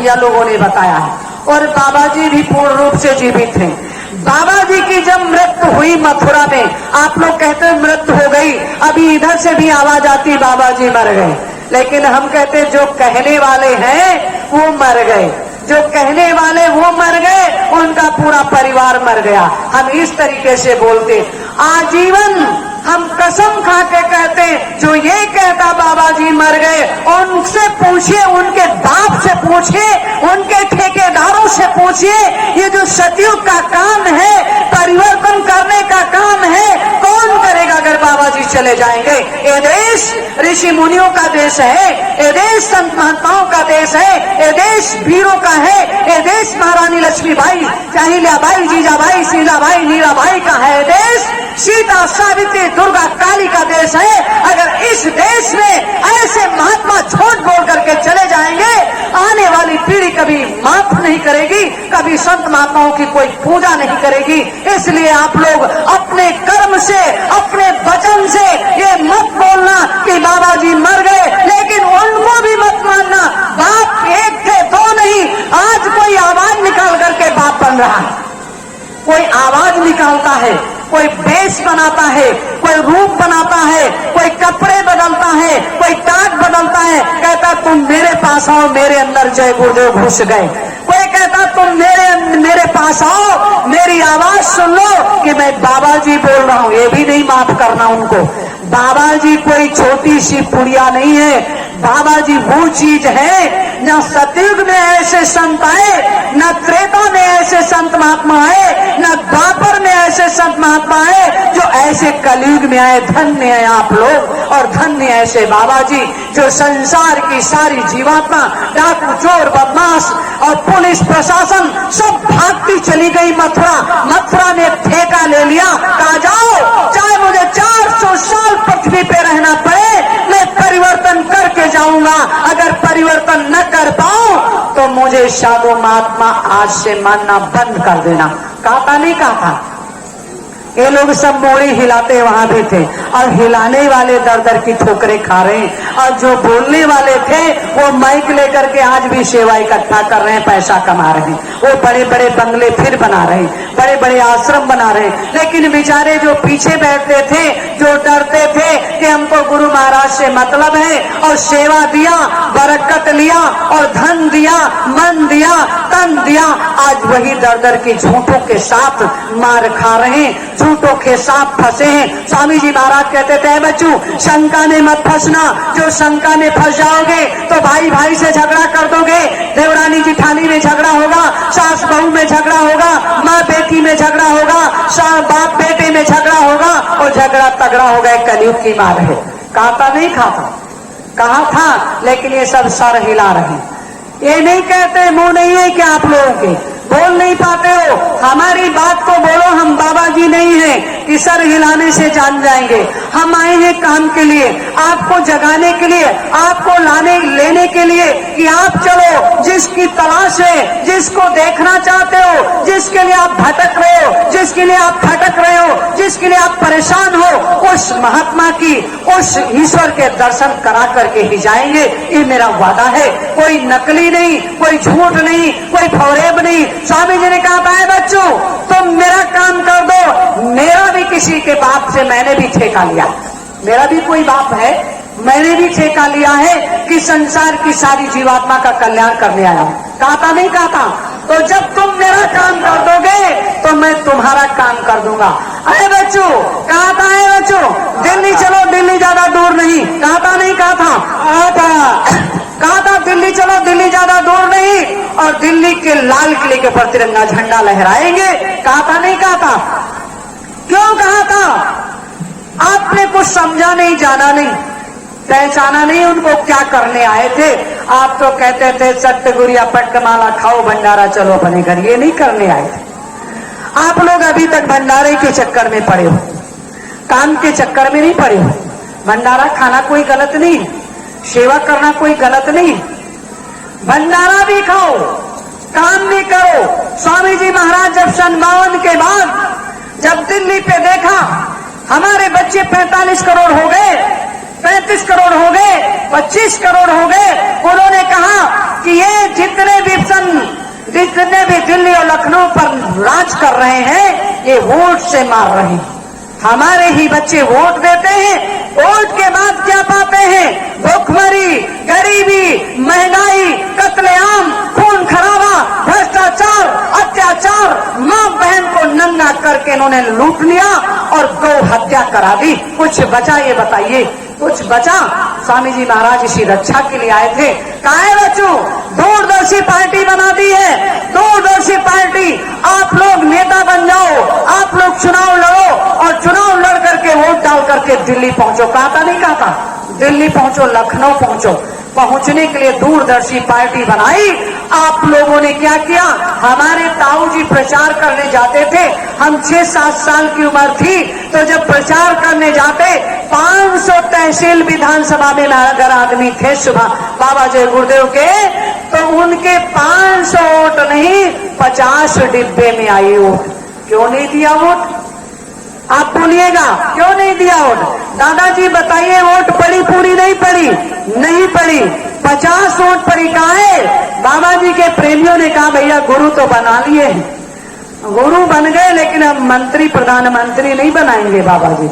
भैया लोगों ने बताया है। और बाबा जी भी पूर्ण रूप से जीवित हैं। बाबा जी की जब मृत्यु हुई मथुरा में, आप लोग कहते हैं मृत्यु हो गई, अभी इधर से भी आवाज आती बाबा जी मर गए, लेकिन हम कहते जो कहने वाले हैं वो मर गए, जो कहने वाले वो मर गए, उनका पूरा परिवार मर गया। हम इस तरीके से बोलते, आजीवन हम कसम खा के कहते, जो ये कहता बाबा जी मर गए, उनसे पूछिए, उनके बाप से पूछिए, उनके ठेकेदारों से पूछिए, ये जो सतयुग का काम है, परिवर्तन करने का काम है, कौन करेगा अगर बाबा जी चले जाएंगे? ये देश ऋषि मुनियों का देश है, ये देश संत महात्माओं का देश है, ये देश वीरों का है, ये देश महारानी लक्ष्मीबाई, अहिल्याबाई, जीजाबाई, शीलाबाई, नीलाबाई का है देश, सीता, सावित्री, दुर्गा, काली का देश है। अगर इस देश में ऐसे महात्मा झूठ बोल करके चले जाएंगे, आने वाली पीढ़ी कभी माफ नहीं करेगी, कभी संत महात्माओं की कोई पूजा नहीं करेगी। इसलिए आप लोग अपने कर्म से, अपने वचन से ये मत बोलना कि बाबा जी मर गए, लेकिन उनको भी मत मानना। बाप एक थे, दो नहीं। आज कोई आवाज निकाल करके बाप बन रहा है, कोई आवाज निकालता है, कोई बेस बनाता है, कोई रूप बनाता है, कोई कपड़े बदलता है, कोई टाट बदलता है, कहता तुम मेरे पास आओ, मेरे अंदर जय गुरुदेव घुस गए। कोई कहता तुम मेरे पास आओ, मेरी आवाज सुन लो कि मैं बाबा जी बोल रहा हूं। ये भी नहीं माफ करना उनको। बाबा जी कोई छोटी सी पुड़िया नहीं है। बाबा जी वो चीज है, न सतयुग में ऐसे संत आए, न त्रेता में ऐसे संत महात्मा आए, न द्वापर में ऐसे संत महात्मा आए जो ऐसे कलयुग में आए। धन्य है आप लोग, और धन्य ऐसे बाबा जी जो संसार की सारी जीवात्मा, डाकू, चोर, बदमाश और पुलिस प्रशासन सब भागती चली गई मथुरा। मथुरा ने ठेका ले लिया, कहा जाओ चाहे मुझे 400 साल पृथ्वी पे रहना पड़े, मैं परिवर्तन करके जाऊंगा। अगर परिवर्तन न कर पाऊं तो मुझे साधु महात्मा आज से मानना बंद कर देना। कहा नहीं कहा था? ये लोग सब मोड़ी हिलाते वहां भी थे, और हिलाने वाले दर दर की ठोकरें खा रहे हैं, और जो बोलने वाले थे वो माइक लेकर के आज भी सेवा इकट्ठा कर रहे हैं, पैसा कमा रहे हैं। वो बड़े बड़े बंगले फिर बना रहे हैं, बड़े बड़े आश्रम बना रहे हैं, लेकिन बेचारे जो पीछे बैठते थे, जो डरते थे कि हमको गुरु महाराज से मतलब है, और सेवा दिया, बरकत लिया, और धन दिया, मन दिया, तन दिया, आज वही दर दर की झूठों के साथ मार खा रहे हैं, झूठों के साथ फंसे हैं। स्वामी जी महाराज कहते थे, बच्चों शंका में मत फंसना, जो शंका में फंस जाओगे तो भाई भाई से झगड़ा कर दोगे, देवरानी जिठानी में झगड़ा होगा, सास बहू में झगड़ा होगा, माँ बेटी में झगड़ा होगा, बाप बेटे में झगड़ा होगा, और झगड़ा तगड़ा होगा। कलयुग की मार है। कहता नहीं खाता, कहा था, लेकिन ये सब सर हिला रहे। ये नहीं कहते, मुंह नहीं है क्या आप लोगों के? बोल नहीं पाते हो? हमारी बात को बोलो। हम बाबा जी नहीं है कि सर हिलाने से जान जाएंगे। हम आए हैं काम के लिए, आपको जगाने के लिए, आपको लेने के लिए कि आप चलो, जिसकी तलाश है, जिसको देखना चाहते हो, जिसके लिए आप भटक रहे हो, जिसके लिए आप भटक रहे हो, जिसके लिए आप परेशान हो, उस महात्मा की, उस ईश्वर के दर्शन करा करके ही जाएंगे। ये मेरा वादा है। कोई नकली नहीं, कोई झूठ नहीं, कोई फौरेब नहीं। स्वामी जी ने कहा भाई बच्चों तुम मेरा काम कर दो। मेरा भी किसी के बाप से मैंने भी ठेका लिया, मेरा भी कोई बाप है, मैंने भी ठेका लिया है कि संसार की सारी जीवात्मा का कल्याण करने आया हूं। कहा नहीं कहा? तो जब तुम मेरा काम कर दोगे तो मैं तुम्हारा काम कर दूंगा। अरे बच्चों कहा था, है बच्चों दिल्ली चलो, दिल्ली ज्यादा दूर नहीं। कहा नहीं कहा था? कहा था दिल्ली चलो, दिल्ली ज्यादा दूर नहीं, और दिल्ली के लाल किले के ऊपर तिरंगा झंडा लहराएंगे। कहा नहीं कहा था? क्यों कहा था? आपने कुछ समझा नहीं, जाना नहीं, पहचाना नहीं उनको क्या करने आए थे। आप तो कहते थे सत्य गुरिया पटकमाला खाओ, भंडारा चलो अपने घर। ये नहीं करने आए थे आप लोग। अभी तक भंडारे के चक्कर में पड़े हो, काम के चक्कर में नहीं पड़े हो। भंडारा खाना कोई गलत नहीं, सेवा करना कोई गलत नहीं, भंडारा भी खाओ, काम भी करो। स्वामी जी महाराज जब 52 के बाद जब दिल्ली पे देखा हमारे बच्चे 45 करोड़ हो गए, 35 करोड़ हो गए, 25 करोड़ हो गए। उन्होंने कहा कि ये जितने भी दिल्ली और लखनऊ पर राज कर रहे हैं, ये वोट से मार रहे हैं। हमारे ही बच्चे वोट देते हैं, वोट के बाद क्या पाते हैं? भूखमरी, गरीबी, महंगाई, कत्लेआम, खून खराबा, भ्रष्टाचार, अत्याचार, मां बहन को नंगा करके इन्होंने लूट लिया और गौ हत्या करा दी। कुछ बचा? ये बताइए, कुछ बचा? स्वामी जी महाराज इसी रक्षा के लिए आए थे। कहा है बच्चों, दूरदर्शी पार्टी बना दी है, दूरदर्शी पार्टी। आप लोग नेता बन जाओ, आप लोग चुनाव लड़ो और चुनाव लड़ करके वोट डाल करके दिल्ली पहुंचो। कहा था नहीं कहा था? दिल्ली पहुंचो, लखनऊ पहुंचो। पहुंचने के लिए दूरदर्शी पार्टी बनाई। आप लोगों ने क्या किया? हमारे ताऊ जी प्रचार करने जाते थे, हम 6-7 साल की उम्र थी, तो जब प्रचार करने जाते 500 तहसील विधानसभा में अगर आदमी थे सुबह बाबा जय गुरुदेव के, तो उनके 500 वोट नहीं 50 डिब्बे में आई वोट। क्यों नहीं दिया वोट? आप बोलिएगा, क्यों नहीं दिया वोट? दादाजी बताइए, वोट पड़ी पूरी नहीं पड़ी? नहीं पड़ी। 50 वोट पड़ी। कहा है? बाबा जी के प्रेमियों ने कहा भैया गुरु तो बना लिए हैं, गुरु बन गए, लेकिन अब मंत्री प्रधानमंत्री नहीं बनाएंगे बाबा जी।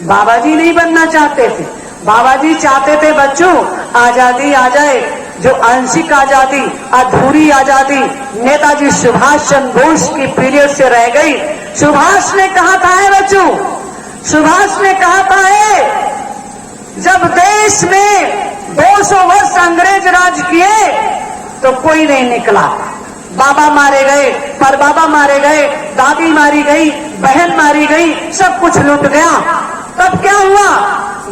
बाबा जी नहीं बनना चाहते थे। बाबा जी चाहते थे बच्चों आजादी आ जाए, जो आंशिक आजादी, अधूरी आजादी नेताजी सुभाष चंद्र बोस की पीरियड से रह गई। सुभाष ने कहा था है बच्चों, सुभाष ने कहा था है, जब देश में 200 वर्ष अंग्रेज राज किए तो कोई नहीं निकला। बाबा मारे गए, परबाबा मारे गए, दादी मारी गई, बहन मारी गई, सब कुछ लूट गया। तब क्या हुआ?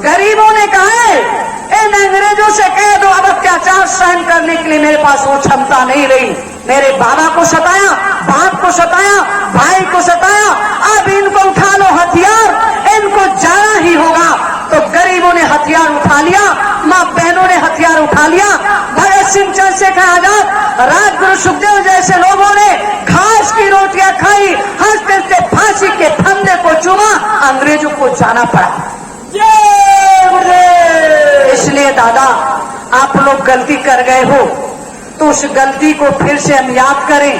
गरीबों ने कहा है इन अंग्रेजों से कह दो अब अत्याचार सहन करने के लिए मेरे पास वो क्षमता नहीं रही। मेरे बाबा को सताया, बाप को सताया, भाई को सताया, अब इनको उठा लो हथियार, इनको जाना ही होगा। तो गरीबों ने हथियार उठा लिया, मां बहनों ने हथियार उठा लिया। भगत सिंह, चंद्रशेखर आजाद, राजगुरु सुखदेव जैसे लोगों ने घास की रोटियां खाई, हंसते हंसते फांसी के फंदे को चूमा, अंग्रेजों को जाना पड़ा। इसलिए दादा आप लोग गलती कर गए हो, तो उस गलती को फिर से हम याद करें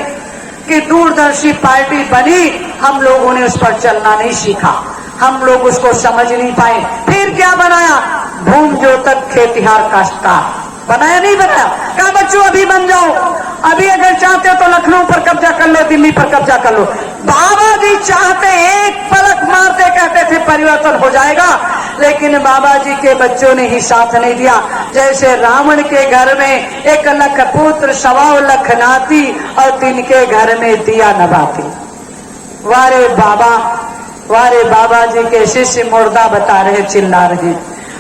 कि दूरदर्शी पार्टी बनी, हम लोगों ने उस पर चलना नहीं सीखा, हम लोग उसको समझ नहीं पाए। फिर क्या बनाया? भूम जो तक खेतिहार काश्तकार बनाया, नहीं बनाया? कहा बच्चों अभी बन जाओ, अभी अगर चाहते हो तो लखनऊ पर कब्जा कर लो, दिल्ली पर कब्जा कर लो। बाबा जी चाहते, एक पलक मारते कहते थे परिवर्तन हो जाएगा, लेकिन बाबा जी के बच्चों ने ही साथ नहीं दिया। जैसे रावण के घर में 1 लाख पुत्र 1.25 लाख नाती और तिनके घर में दिया न बाती। वारे बाबा, वारे बाबा जी के शिष्य मुर्दा बता रहे, चिल्ला रहे,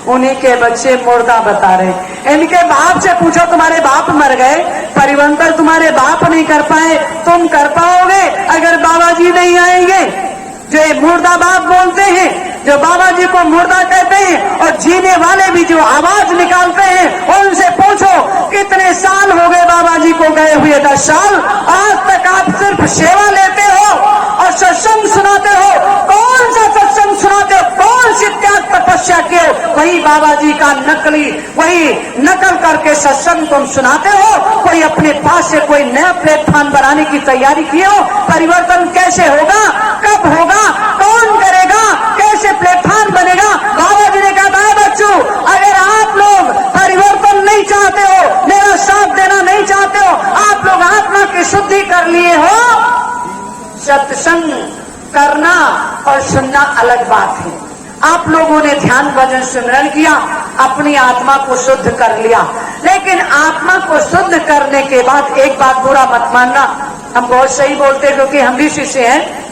उन्हीं के बच्चे मुर्दा बता रहे। इनके बाप से पूछो, तुम्हारे बाप मर गए, परिवर्तन तुम्हारे बाप नहीं कर पाए, तुम कर पाओगे अगर बाबा जी नहीं आएंगे? जो मुर्दा बाप बोलते हैं, जो बाबा जी को मुर्दा कहते हैं, और जीने वाले भी जो आवाज निकालते हैं, उनसे पूछो कितने साल हो गए बाबा जी को गए हुए? 10 साल। आज तक आप सिर्फ सेवा लेते हो और सत्संग सुनाते हो। कौन सा सत्संग सुनाते हो? कौन सी त्याग तपस्या किए? वही बाबा जी का नकली, वही नकल करके सत्संग तुम सुनाते हो। कोई अपने पास से कोई नया प्लेटफॉर्म बनाने की तैयारी किए हो? परिवर्तन कैसे होगा? कब होगा? कौन करेगा? कैसे प्लेटफॉर्म बनेगा? बाबा जी ने कहा है बच्चों, अगर आप लोग परिवर्तन नहीं चाहते हो, मेरा साथ देना नहीं चाहते हो, आप लोग आत्मा की शुद्धि कर लिए हो, सत्संग करना और सुनना अलग बात है। आप लोगों ने ध्यान भजन सिमरन किया, अपनी आत्मा को शुद्ध कर लिया, लेकिन आत्मा को शुद्ध करने के बाद एक बात बुरा मत मानना, हम बहुत सही बोलते हैं क्योंकि हम भी शिष्य हैं।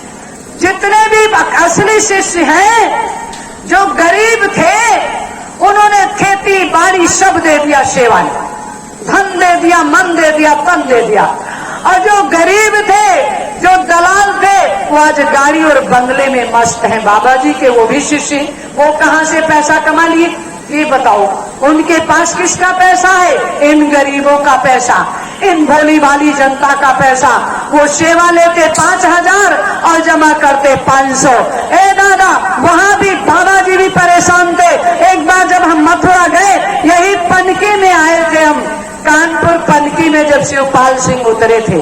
जितने भी असली शिष्य हैं जो गरीब थे, उन्होंने खेती बाड़ी सब दे दिया, सेवा धन दे दिया, मन दे दिया, तन दे दिया। और जो गरीब थे, जो दलाल थे, वो आज गाड़ी और बंगले में मस्त हैं। बाबा जी के वो भी शिष्य, वो कहां से पैसा कमा लिए? ये बताओ, उनके पास किसका पैसा है? इन गरीबों का पैसा। इन भोली भाली जनता का पैसा। वो सेवा लेते 5,000 और जमा करते 500। ए दादा, वहां भी बाबा जी भी परेशान थे। एक बार जब हम मथुरा गए, यही पनकी में आए थे हम, कानपुर पनकी में जब शिवपाल सिंह उतरे थे,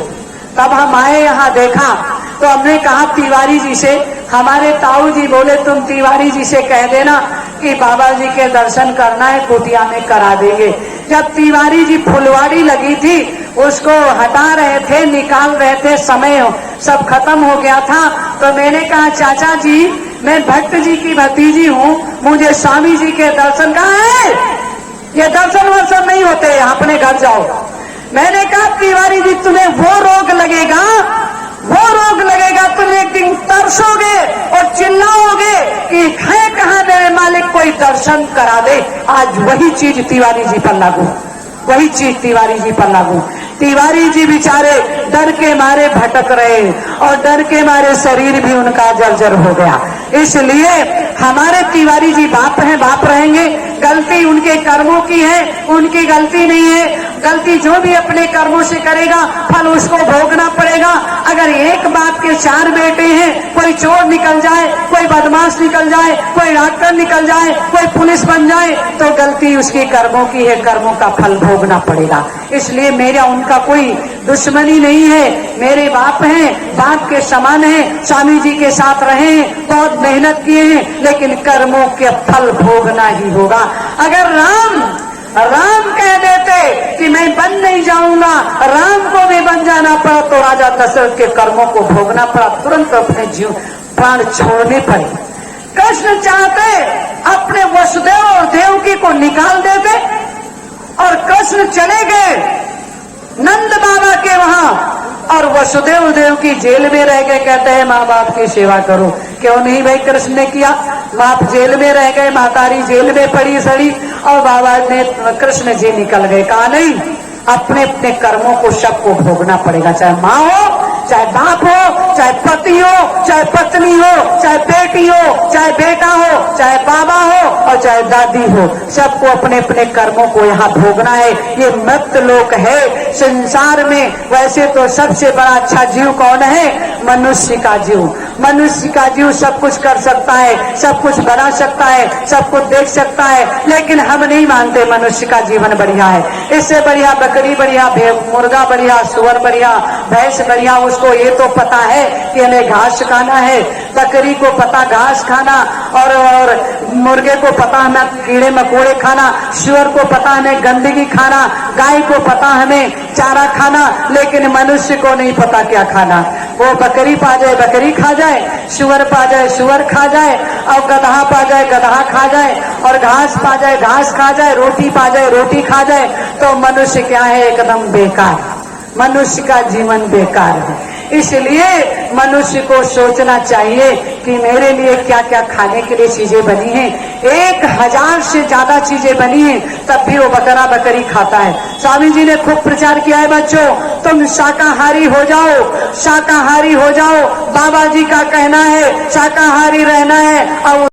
तब हम आए, यहाँ देखा तो हमने कहा तिवारी जी से, हमारे ताऊ जी बोले तुम तिवारी जी से कह देना कि बाबा जी के दर्शन करना है, कुटिया में करा देंगे। जब तिवारी जी फुलवाड़ी लगी थी, उसको हटा रहे थे, निकाल रहे थे, समय सब खत्म हो गया था, तो मैंने कहा चाचा जी, मैं भट्ट जी की भतीजी हूँ, मुझे स्वामी जी के दर्शन, कहाँ है ये दर्शन वर्शन नहीं होते, अपने घर जाओ। मैंने कहा तिवारी जी तुम्हें वो रोग लगेगा, तुम एक दिन तरसोगे और चिल्लाओगे कि है कहाँ मेरे मालिक, कोई दर्शन करा दे। आज वही चीज तिवारी जी पर लागू, वही चीज तिवारी जी पर लागू। तिवारी जी बेचारे डर के मारे भटक रहे और डर के मारे शरीर भी उनका जर्जर हो गया। इसलिए हमारे तिवारी जी बाप हैं, बाप रहेंगे। गलती उनके कर्मों की है, उनकी गलती नहीं है। गलती जो भी अपने कर्मों से करेगा, फल उसको भोगना पड़ेगा। अगर एक बाप के 4 बेटे हैं, कोई चोर निकल जाए, कोई बदमाश निकल जाए, कोई डॉक्टर निकल जाए, कोई पुलिस बन जाए, तो गलती उसके कर्मों की है, कर्मों का फल भोगना पड़ेगा। इसलिए मेरा उनका कोई दुश्मनी नहीं है, मेरे बाप हैं, बाप के समान हैं। स्वामी जी के साथ रहे, बहुत मेहनत किए हैं, लेकिन कर्मों के फल भोगना ही होगा। अगर राम कह देते कि मैं बन नहीं जाऊंगा, राम को भी बन जाना पड़ा, तो राजा दशरथ के कर्मों को भोगना पड़ा, तुरंत अपने जीव प्राण छोड़ने पड़े। कृष्ण चाहते अपने वसुदेव और देवकी को निकाल देते, और कृष्ण चले गए नंद बाबा के वहां, और वसुदेव देवकी जेल में रह गए। कहते हैं माँ बाप की सेवा करो, क्यों नहीं भाई कृष्ण ने किया। बाप जेल में रह गए, मातारी जेल में पड़ी सड़ी, और बाबा ने कृष्ण जी निकल गए। कहा नहीं, अपने अपने कर्मों को सबको भोगना पड़ेगा, चाहे माँ हो, चाहे बाप हो, चाहे पति हो, चाहे पत्नी हो, चाहे बेटी हो, चाहे बेटा हो, चाहे बाबा हो और चाहे दादी हो, सबको अपने अपने कर्मों को यहाँ भोगना है। ये मृत लोक है संसार में। वैसे तो सबसे बड़ा अच्छा जीव कौन है? मनुष्य का जीव। मनुष्य का जीव सब कुछ कर सकता है, सब कुछ बना सकता है, सब कुछ देख सकता है, लेकिन हम नहीं मानते मनुष्य का जीवन बढ़िया है। इससे बढ़िया बकरी बढ़िया, मुर्गा बढ़िया, सुअर बढ़िया, भैंस बढ़िया। उसको ये तो पता है कि हमें घास खाना है, बकरी को पता घास खाना, और मुर्गे को पता हमें कीड़े मकोड़े खाना, सुअर को पता हमें गंदगी खाना, गाय को पता हमें चारा खाना, लेकिन मनुष्य को नहीं पता क्या खाना। वो बकरी पा जाए बकरी खा जाए, सुअर पा जाए सुअर खा जाए, और गधा पा जाए गधा खा जाए, और घास पा जाए घास खा जाए, रोटी पा जाए रोटी खा जाए। तो मनुष्य क्या है? एकदम बेकार। मनुष्य का जीवन बेकार है। इसलिए मनुष्य को सोचना चाहिए कि मेरे लिए क्या क्या खाने के लिए चीजें बनी हैं। 1000 से ज्यादा चीजें बनी हैं, तब भी वो बकरा बकरी खाता है। स्वामी जी ने खूब प्रचार किया है, बच्चों तुम शाकाहारी हो जाओ, शाकाहारी हो जाओ। बाबा जी का कहना है शाकाहारी रहना है। और